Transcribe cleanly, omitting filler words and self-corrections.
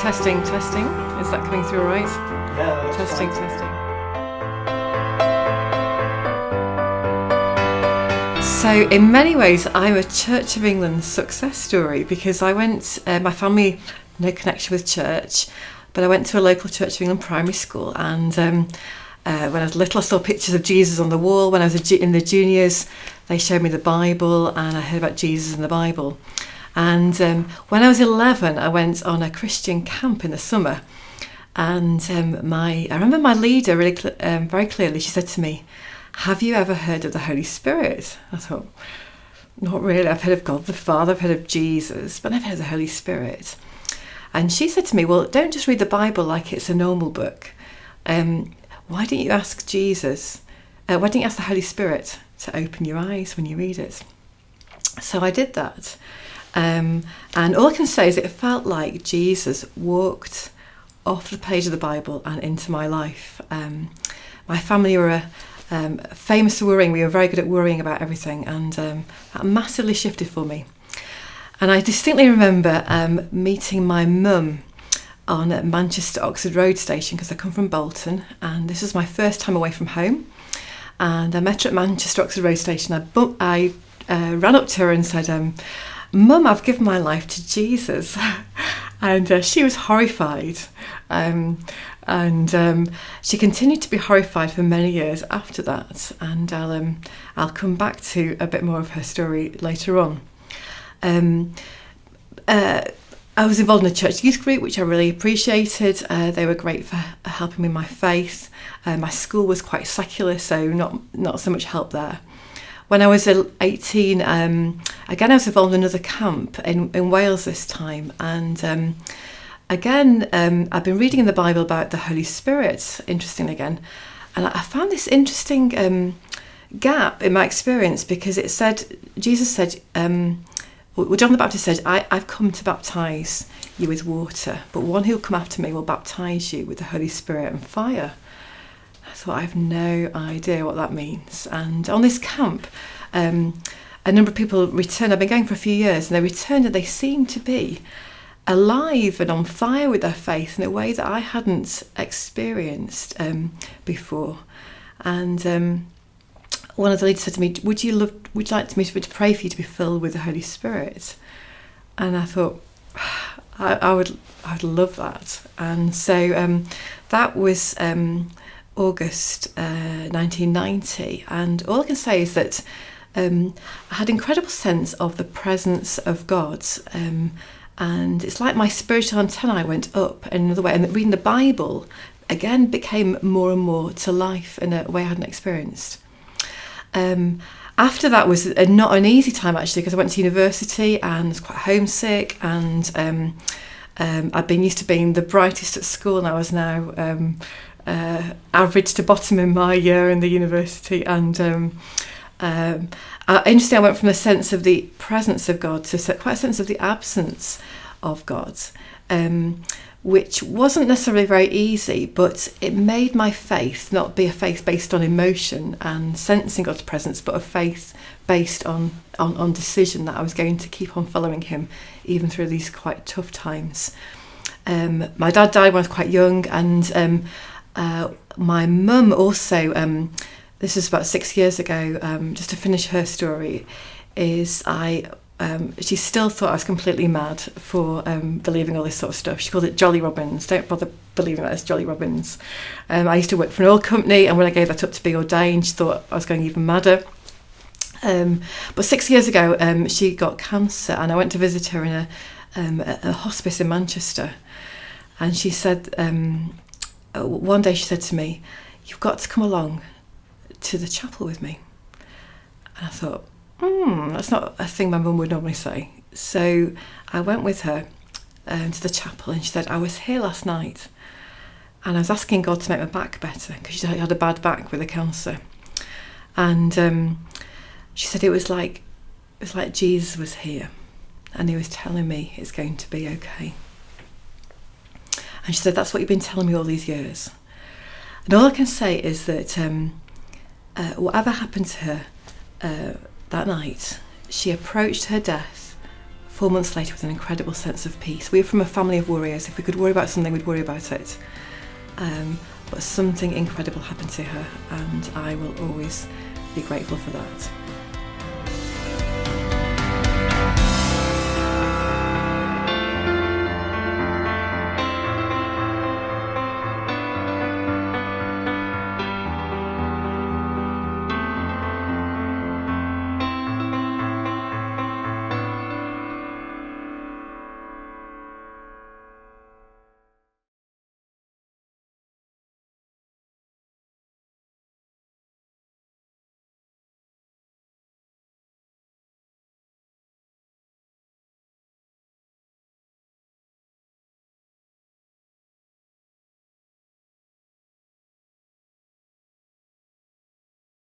Testing. Is that coming through all right? Yeah, that's Testing. So in many ways, I'm a Church of England success story because I went, my family, no connection with church, but I went to a local Church of England primary school, and when I was little I saw pictures of Jesus on the wall. When I was in the juniors, they showed me the Bible and I heard about Jesus in the Bible. And when I was 11, I went on a Christian camp in the summer, and I remember my leader really very clearly. She said to me, "Have you ever heard of the Holy Spirit?" I thought, not really. I've heard of God the Father, I've heard of Jesus, but I've heard of the Holy Spirit. And she said to me, "Well, don't just read the Bible like it's a normal book. Why don't you ask Jesus? Why don't you ask the Holy Spirit to open your eyes when you read it?" So I did that. And all I can say is it felt like Jesus walked off the page of the Bible and into my life. My family were famous for worrying. We were very good at worrying about everything, and that massively shifted for me. And I distinctly remember meeting my mum on Manchester Oxford Road station, because I come from Bolton, and this was my first time away from home. And I met her at Manchester Oxford Road station. I ran up to her and said, "Mum, I've given my life to Jesus." And she was horrified. And she continued to be horrified for many years after that. And I'll come back to a bit more of her story later on. I was involved in a church youth group, which I really appreciated. They were great for helping me in my faith. My school was quite secular, so not so much help there. When I was 18, again I was involved in another camp in Wales this time, and again I've been reading in the Bible about the Holy Spirit, interesting again, and I found this interesting gap in my experience, because it said, Jesus said, John the Baptist said, I've come to baptise you with water, but one who will come after me will baptise you with the Holy Spirit and fire. I thought, I have no idea what that means. And on this camp, a number of people returned. I've been going for a few years, and they returned, and they seemed to be alive and on fire with their faith in a way that I hadn't experienced before. And one of the leaders said to me, would you like me to pray for you to be filled with the Holy Spirit? And I thought, I would love that. And so that was August 1990, and all I can say is that I had an incredible sense of the presence of God, and it's like my spiritual antennae went up in another way, and reading the Bible again became more and more to life in a way I hadn't experienced. After that was not an easy time, actually, because I went to university and was quite homesick, and I'd been used to being the brightest at school, and I was now average to bottom in my year in the university. And interesting, I went from a sense of the presence of God to quite a sense of the absence of God, which wasn't necessarily very easy, but it made my faith not be a faith based on emotion and sensing God's presence, but a faith based on decision that I was going to keep on following him even through these quite tough times. My dad died when I was quite young, and my mum also, this was about 6 years ago, just to finish her story, is she still thought I was completely mad for believing all this sort of stuff. She called it Jolly Robbins. Don't bother believing that it's Jolly Robbins. I used to work for an oil company, and when I gave that up to be ordained, she thought I was going even madder. But 6 years ago, she got cancer, and I went to visit her in a hospice in Manchester. And she said, one day she said to me, "You've got to come along to the chapel with me." And I thought, that's not a thing my mum would normally say. So I went with her to the chapel, and she said, "I was here last night, and I was asking God to make my back better, because she had a bad back with the cancer." And she said it was like Jesus was here, and he was telling me it's going to be okay. And she said, "That's what you've been telling me all these years." And all I can say is that whatever happened to her that night, she approached her death 4 months later with an incredible sense of peace. We're from a family of worriers. If we could worry about something, we'd worry about it. But something incredible happened to her, and I will always be grateful for that.